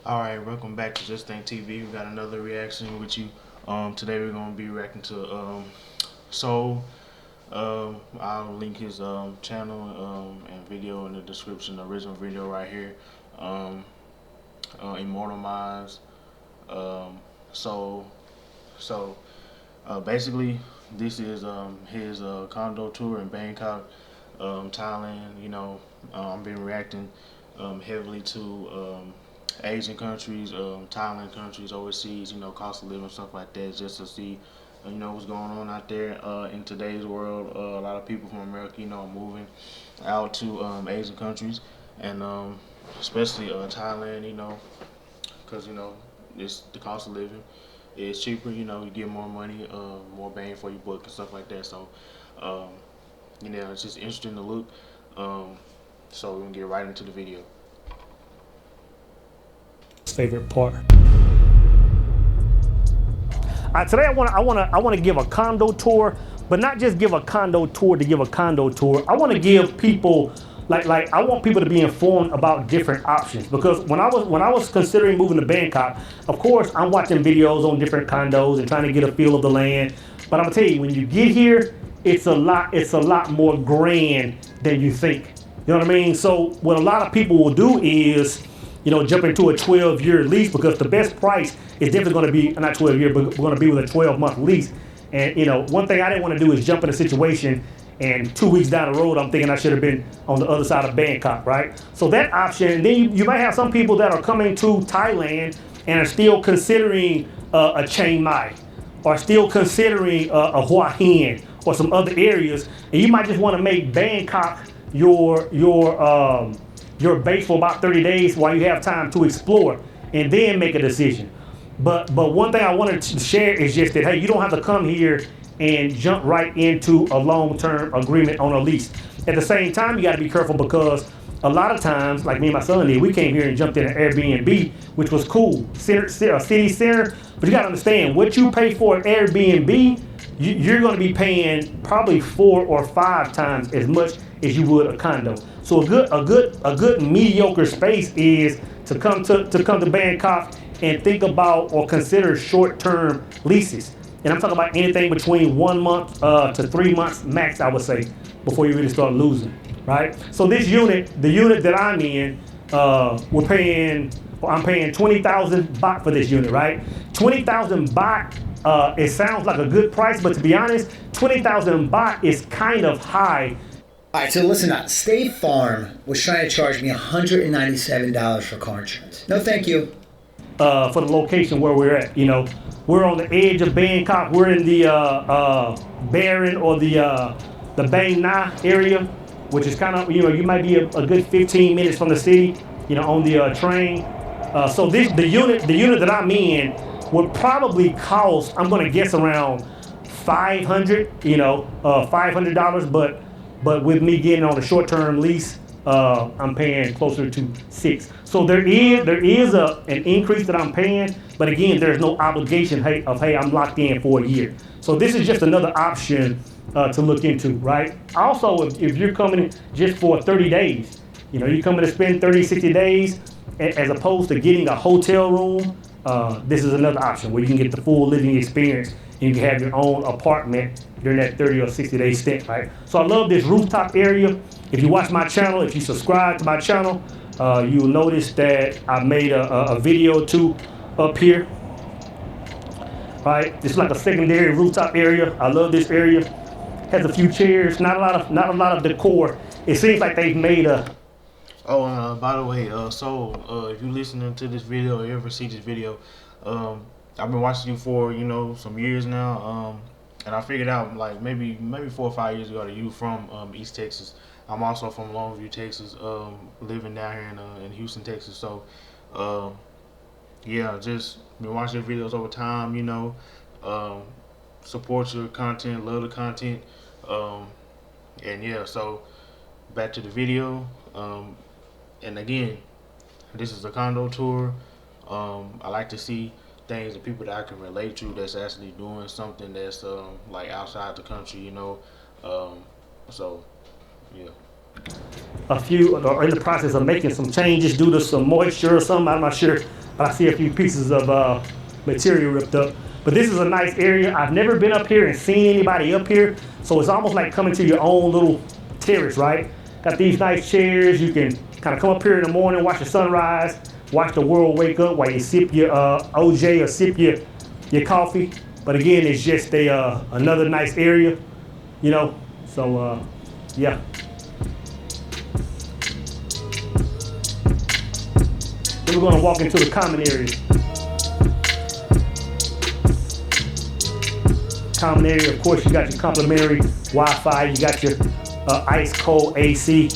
Alright, welcome back to Just Think TV. We got another reaction with you. Today we're gonna be reacting to Soul. I'll link his channel and video in the description, the original video right here. Immortal Mindz. So basically this is his condo tour in Bangkok, Thailand. I've been reacting heavily to Asian countries, Thailand countries, overseas, cost of living, stuff like that, just to see, what's going on out there in today's world. A lot of people from America, are moving out to Asian countries, and especially Thailand, because, it's the cost of living is cheaper, you get more money, more bang for your buck and stuff like that. So, it's just interesting to look. So we're gonna get right into the video. Favorite part. Today I want to give a condo tour, but not just give a condo tour to give a condo tour. I want to give people like I want people to be informed about different options, because when I was considering moving to Bangkok, of course I'm watching videos on different condos and trying to get a feel of the land. But I'm gonna tell you, when you get here, it's a lot more grand than you think. You know what I mean? So what a lot of people will do is, jump into a 12-year lease, because the best price is definitely going to be, not 12-year, but going to be with a 12-month lease. And, one thing I didn't want to do is jump in a situation and 2 weeks down the road, I'm thinking I should have been on the other side of Bangkok, right? So that option, then you might have some people that are coming to Thailand and are still considering a Chiang Mai, or still considering a Hua Hin, or some other areas. And you might just want to make Bangkok your base for about 30 days while you have time to explore and then make a decision. But one thing I wanted to share is just that, hey, you don't have to come here and jump right into a long-term agreement on a lease. At the same time, you got to be careful, because a lot of times, like me and my son did, we came here and jumped in an Airbnb, which was cool, city center. But you got to understand, what you pay for an Airbnb, you're going to be paying probably 4 or 5 times as much as you would a condo. So a good mediocre space is to come to Bangkok and think about or consider short-term leases. And I'm talking about anything between 1 month to 3 months max, I would say, before you really start losing, right? So this unit, the unit that I'm in, I'm paying 20,000 baht for this unit, right? 20,000 baht. It sounds like a good price, but to be honest, 20,000 baht is kind of high. All right, so listen up. State Farm was trying to charge me $197 for car insurance. No, thank you. For the location where we're at, we're on the edge of Bangkok. We're in the Baron, or the Bang Na area, which is kind of, you might be a good 15 minutes from the city, on the train. So the unit that I'm in would probably cost, I'm going to guess, around $500, $500, but with me getting on a short-term lease, I'm paying closer to $600. So there is an increase that I'm paying, but again, there's no obligation of hey, I'm locked in for a year. So this is just another option to look into, right? Also, if you're coming just for 30 days, you're coming to spend 30, 60 days, as opposed to getting a hotel room, this is another option where you can get the full living experience, and you can have your own apartment during that 30 or 60 day stint, right? So I love this rooftop area. If you watch my channel, if you subscribe to my channel, you will notice that I made a video or two up here, right? It's like a secondary rooftop area. I love this area. Has a few chairs, not a lot of decor. It seems like they've made a. Oh, by the way, if you're listening to this video, or you ever see this video, I've been watching you for some years now, and I figured out, like, maybe 4 or 5 years ago, that you from East Texas. I'm also from Longview, Texas, living down here in Houston, Texas. So yeah, just been watching your videos over time. Support your content, love the content, and yeah. So back to the video. And again, this is a condo tour. I like to see things and people that I can relate to, that's actually doing something that's like outside the country, so yeah. A few are in the process of making some changes due to some moisture or something. I'm not sure. but I see a few pieces of material ripped up. But this is a nice area. I've never been up here and seen anybody up here, so it's almost like coming to your own little terrace, right? Got these nice chairs. You can kind of come up here in the morning, watch the sunrise, watch the world wake up while you sip your OJ or sip your coffee. But again, it's just another nice area, you know. So yeah. Then we're gonna walk into the common area. Common area, of course, you got your complimentary Wi-Fi, you got your ice cold AC.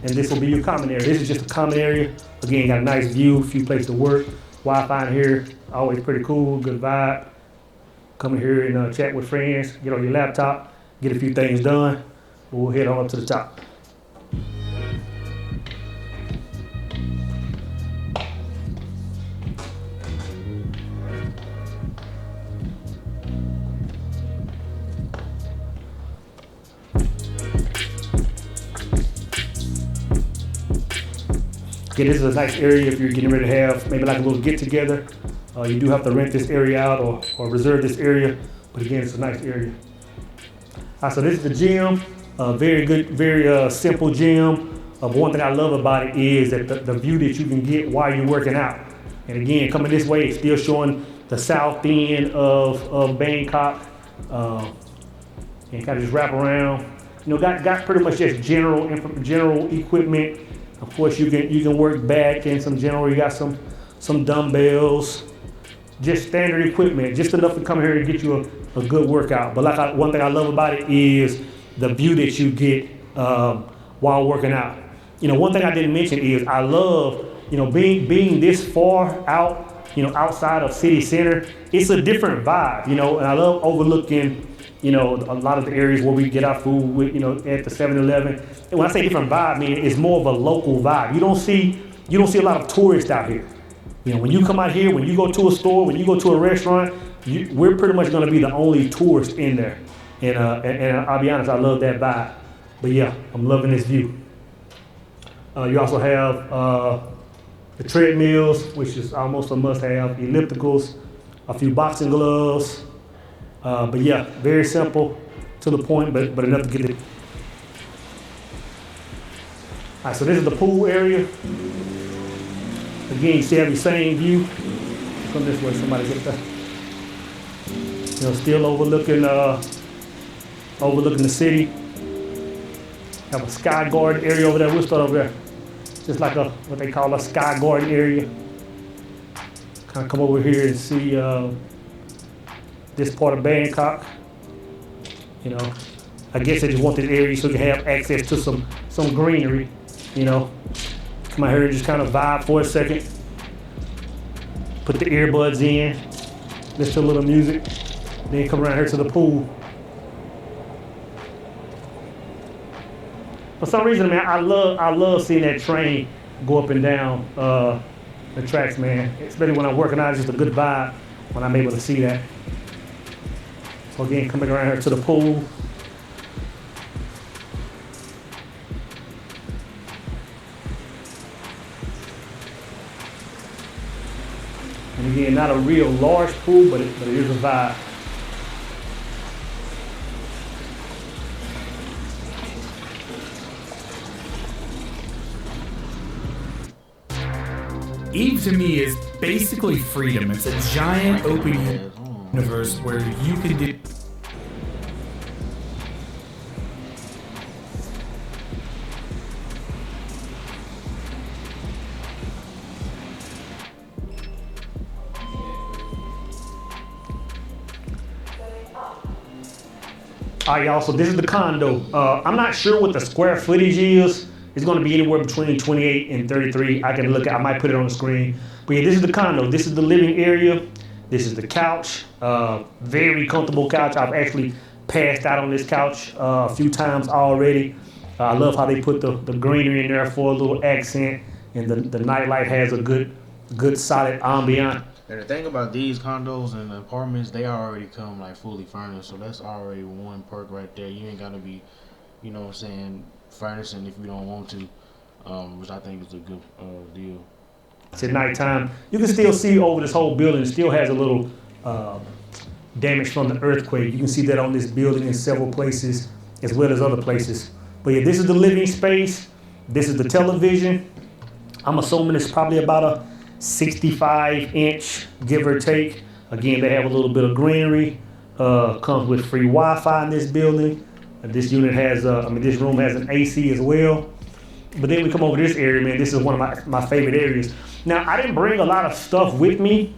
And this will be your common area. This is just a common area. Again, got a nice view, a few places to work. Wi-Fi in here, always pretty cool, good vibe. Come in here and chat with friends, get on your laptop, get a few things done. We'll head on up to the top. Again, this is a nice area if you're getting ready to have maybe like a little get together. You do have to rent this area out or reserve this area, but again, it's a nice area. All right, so this is the gym. Very good, very simple gym. One thing I love about it is that the view that you can get while you're working out. And again, coming this way, it's still showing the south end of Bangkok. And kind of just wrap around. You know, got pretty much just general equipment. Of course, you can work back and some general. You got some dumbbells, just standard equipment, just enough to come here and get you a good workout. But one thing I love about it is the view that you get while working out. You know, one thing I didn't mention is I love, you know, being this far out, you know, outside of city center. It's a different vibe, you know, and I love overlooking, you know, a lot of the areas where we get our food with, you know, at the 7-Eleven. And when I say different vibe, I mean it's more of a local vibe. You don't see a lot of tourists out here. You know, when you come out here, when you go to a store, when you go to a restaurant, we're pretty much going to be the only tourists in there. And I'll be honest, I love that vibe. But yeah, I'm loving this view. You also have the treadmills, which is almost a must-have, ellipticals, a few boxing gloves. But yeah, very simple, to the point, but enough to get it. All right, so this is the pool area. Again, you still have the same view. Come this way, somebody get there. You know, still overlooking the city. Have a sky garden area over there. We'll start over there. Just like what they call a sky garden area. Kind of come over here and see this part of Bangkok. You know, I guess they just want this area so you can have access to some greenery. You know, come out here and just kind of vibe for a second. Put the earbuds in, listen to a little music, then come around here to the pool. For some reason, man, I love seeing that train go up and down the tracks, man. Especially when I'm working out, it's just a good vibe when I'm able to see that. So again, coming around here to the pool. And again, not a real large pool, but it is a vibe. Eve to me is basically freedom. It's a giant open universe where you can do. All right, y'all, so this is the condo. I'm not sure what the square footage is. It's gonna be anywhere between 28 and 33. I might put it on the screen. But yeah, this is the condo. This is the living area. This is the couch. Very comfortable couch. I've actually passed out on this couch a few times already. I love how they put the greenery in there for a little accent, and the nightlight has a good solid ambiance. And the thing about these condos and the apartments, they already come like fully furnished, so that's already one perk right there. You ain't gotta be, you know what I'm saying, furnishing if you don't want to. which I think is a good deal. It's at nighttime. You can still see over this whole building. It still has a little damage from the earthquake. You can see that on this building in several places, as well as other places. But yeah, this is the living space. This is the television. I'm assuming it's probably about a 65-inch, give or take. Again, they have a little bit of greenery. Comes with free Wi-Fi in this building. This unit has, this room has an AC as well. But then we come over this area, man. This is one of my favorite areas. Now, I didn't bring a lot of stuff with me,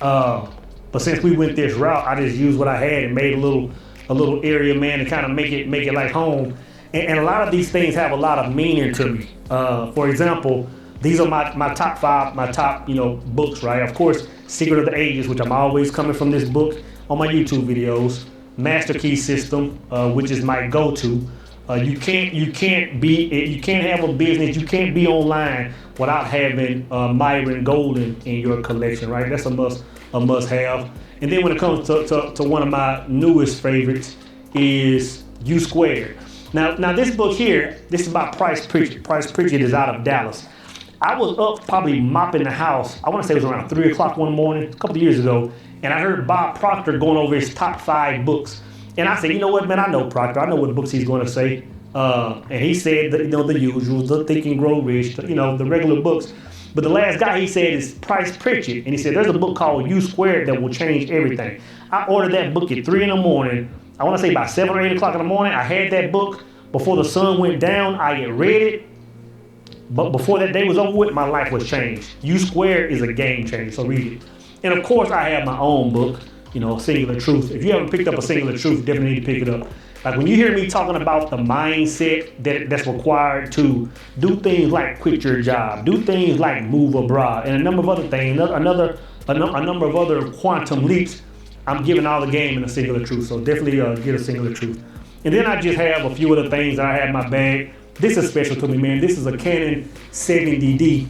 but since we went this route, I just used what I had and made a little area, man, to kind of make it like home. And a lot of these things have a lot of meaning to me. For example, these are my top 5, my top books, right? Of course, Secret of the Ages, which I'm always coming from this book on my YouTube videos. Master Key System, which is my go-to. You can't have a business, you can't be online without having Myron Golden in your collection, right? That's a must-have. And then when it comes to one of my newest favorites is U Squared. Now this book here, this is about Price Pritchett. Price Pritchett is out of Dallas. I was up probably mopping the house. I want to say it was around 3 o'clock one morning, a couple of years ago, and I heard Bob Proctor going over his top 5 books. And I said, you know what, man, I know Proctor. I know what books he's going to say. And he said, the usuals, the Think and Grow Rich, the regular books. But the last guy he said is Price Pritchett. And he said, there's a book called U Squared that will change everything. I ordered that book at 3 in the morning. I want to say about 7 or 8 o'clock in the morning. I had that book before the sun went down. I had read it. But before that day was over with, my life was changed. U Squared is a game changer, so read it. And of course, I have my own book, Singular Truth. If you haven't picked up a Singular Truth, definitely need to pick it up. Like when you hear me talking about the mindset that's required to do things like quit your job, do things like move abroad, and a number of other things, a number of other quantum leaps, I'm giving all the game in a Singular Truth. So definitely get a Singular Truth. And then I just have a few other things that I have in my bag. This is special to me, man. This is a Canon 70D.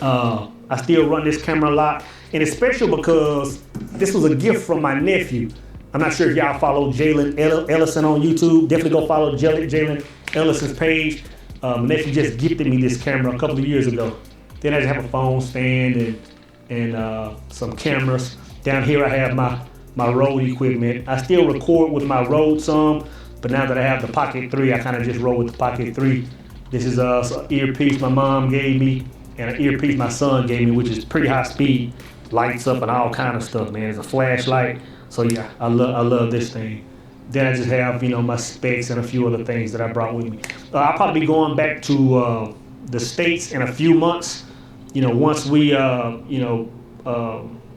I still run this camera a lot. And it's special because this was a gift from my nephew. I'm not sure if y'all follow Jalen Ellison on YouTube. Definitely go follow Jalen Ellison's page. My nephew just gifted me this camera a couple of years ago. Then I just have a phone stand and some cameras. Down here I have my Rode equipment. I still record with my Rode some, but now that I have the Pocket 3, I kind of just roll with the Pocket 3. This is an earpiece my mom gave me and an earpiece my son gave me, which is pretty high speed. Lights up and all kind of stuff, man. It's a flashlight. So yeah, I love this thing. Then I just have, my specs and a few other things that I brought with me. I'll probably be going back to the States in a few months. Once we,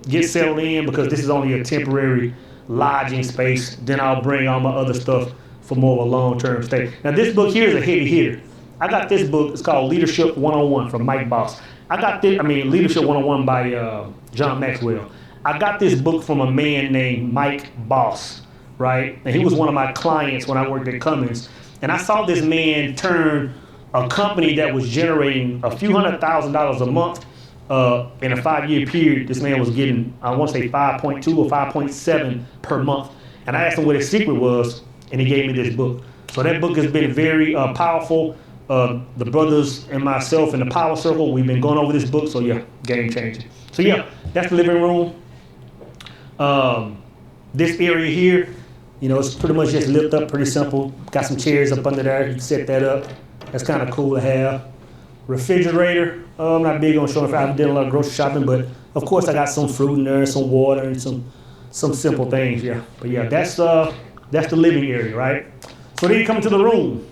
get settled in, because this is only a temporary lodging space. Then I'll bring all my other stuff for more of a long-term stay. Now this book here is a heavy hitter. I got this book. It's called Leadership 101 from Mike Boss. I got this, Leadership 101 by John Maxwell. I got this book from a man named Mike Boss, right? And he was one of my clients when I worked at Cummins. And I saw this man turn a company that was generating a few $100,000 a month in a 5-year period. This man was getting, I want to say 5.2 or 5.7 per month. And I asked him what his secret was, and he gave me this book. So that book has been very powerful. The brothers and myself in the Power Circle, we've been going over this book, so yeah, game changing. So yeah, that's the living room. This area here, it's pretty much just lift up, pretty simple. Got some chairs up under there, you can set that up. That's kind of cool to have. Refrigerator, I'm not big on showing if I've done a lot of grocery shopping, but of course I got some fruit in there, some water, and some simple things, yeah. But yeah, that's the living area, right? So then you come to the room.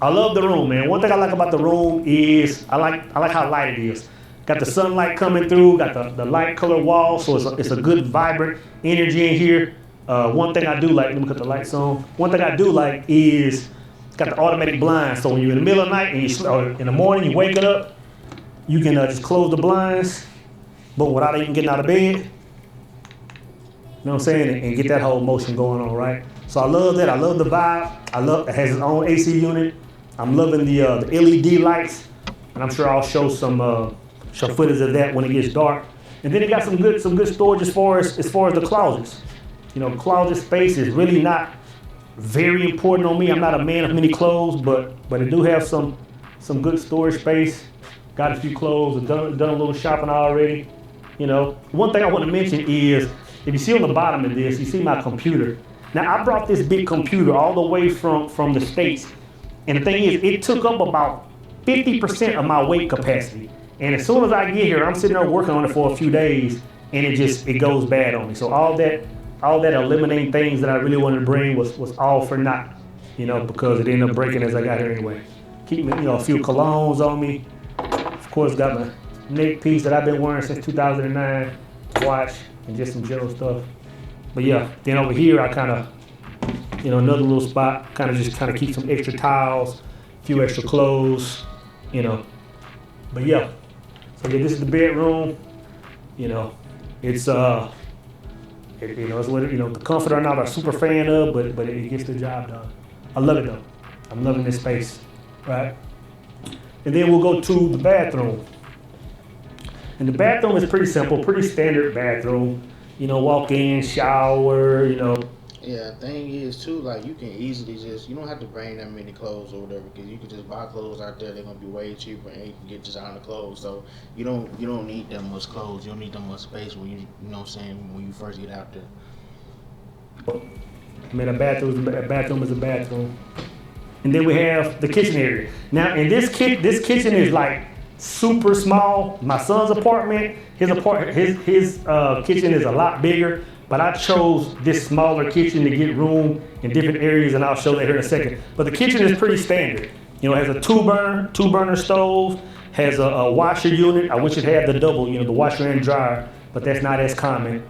I love the room, man. One thing I like about the room is I like how light it is. Got the sunlight coming through, got the light color wall, so it's a good vibrant energy in here. One thing I do like, let me cut the lights on. One thing I do like is it's got the automatic blinds, so when you're in the middle of the night and or in the morning you wake up, you can just close the blinds, but without even getting out of bed. You know what I'm saying? And get that whole motion going on, right? So I love that. I love the vibe. It has its own AC unit. I'm loving the LED lights, and I'm sure I'll show some footage of that when it gets dark. And then it got some good storage as far as the closets. Closet space is really not very important on me. I'm not a man of many clothes, but I do have some some good storage space. Got a few clothes, done a little shopping already. You know, one thing I want to mention is, if you see on the bottom of this, you see my computer. Now I brought this big computer all the way from the States, and the thing is, it took up about 50% of my weight capacity. And as soon as I get here, I'm sitting there working on it for a few days, and it goes bad on me. So all that eliminating things that I really wanted to bring was all for naught, you know, because it ended up breaking as I got here anyway. Keep me, you know, a few colognes on me. Of course, got my neck piece that I've been wearing since 2009, watch, and just some general stuff. But yeah, then over here I kind of, you know, another little spot, kind of keep some extra towels, a few extra clothes, you know. But yeah, so yeah, this is the bedroom. You know, it's you know, it's what, you know, the comforter I'm not a super fan of, but it gets the job done. I love it though. I'm loving this space, right? And then we'll go to the bathroom. And the bathroom is pretty simple, pretty standard bathroom. You know, walk in, shower, you know. Yeah, thing is too, like, you can easily you don't have to bring that many clothes or whatever, because you can just buy clothes out there. They're gonna be way cheaper, and you can get designer clothes. So you don't need that much clothes. You don't need that much space when you know what I'm saying, when you first get out there. I mean, a bathroom is a bathroom. And then we have the kitchen area. Now, in this kitchen is like super small. My son's apartment, his kitchen is a lot bigger. But I chose this smaller kitchen to get room in different areas, and I'll show that here in a second. But the kitchen is pretty standard. You know, it has a two burner stove, has a washer unit. I wish it had the double, you know, the washer and dryer, but that's not as common.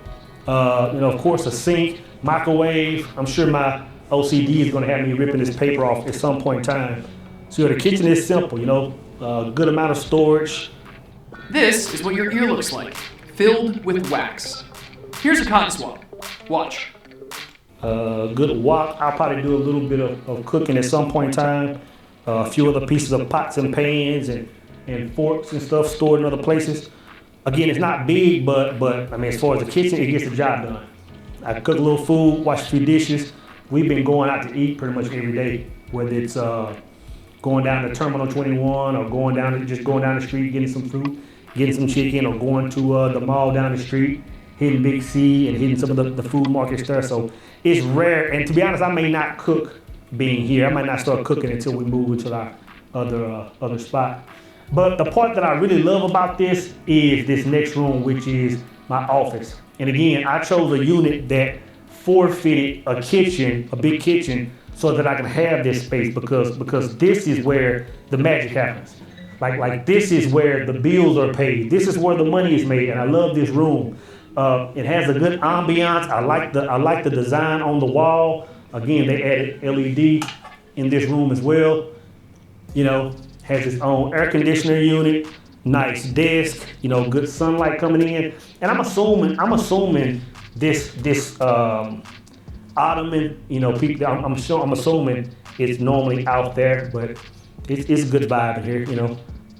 You know, of course, a sink, microwave. I'm sure my OCD is gonna have me ripping this paper off at some point in time. So the kitchen is simple, you know, good amount of storage. This is what your ear looks like, filled with wax. Here's a cotton swab. Watch. Good wok. I'll probably do a little bit of cooking at some point in time. A few other pieces of pots and pans and forks and stuff stored in other places. Again, it's not big, but I mean, as far as the kitchen, it gets the job done. I cook a little food, wash a few dishes. We've been going out to eat pretty much every day, whether it's going down to Terminal 21 or going down the street, getting some fruit, getting some chicken, or going to the mall down the street, hitting Big C and hitting some of the food markets there. So it's rare, and to be honest, I may not cook being here. I might not start cooking until we move into our other spot. But the part that I really love about this is this next room, which is my office. And again, I chose a unit that forfeited a kitchen, a big kitchen, so that I can have this space, because this is where the magic happens. Like this is where the bills are paid. This is where the money is made, and I love this room. It has a good ambiance. I like the design on the wall. Again, they added LED in this room as well. You know, has its own air conditioner unit, nice desk. You know, good sunlight coming in. And I'm assuming this ottoman. You know, people. I'm assuming it's normally out there, but it's a good vibe in here. You know,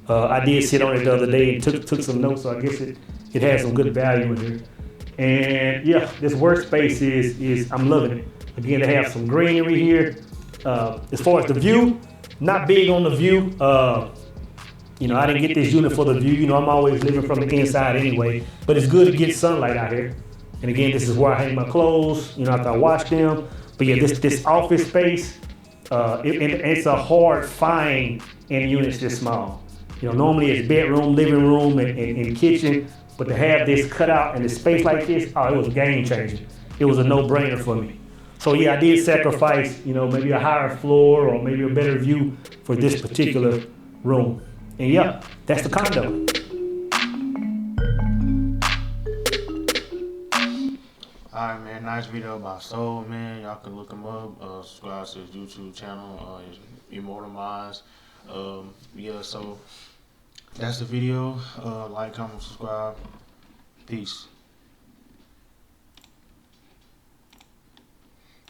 I did sit on it the other day and took some notes, so I guess it has some good value in here. And yeah, this workspace is I'm loving it. Again, they have some greenery here. As far as the view, not big on the view. You know, I didn't get this unit for the view. You know, I'm always living from the inside anyway, but it's good to get sunlight out here. And again, this is where I hang my clothes, you know, after I wash them. But yeah, this office space, it's a hard find in units this small. You know, normally it's bedroom, living room, and kitchen, but to have this cut out and the space like this, oh, it was a game changer. It was a no-brainer for me. So yeah, I did sacrifice, you know, maybe a higher floor or maybe a better view for this particular room. And yeah, that's the condo. Alright, man, nice video about Soul, man. Y'all can look him up, subscribe to his YouTube channel, his Immortal Mindz. Yeah, so that's the video. Like, comment, subscribe. Peace.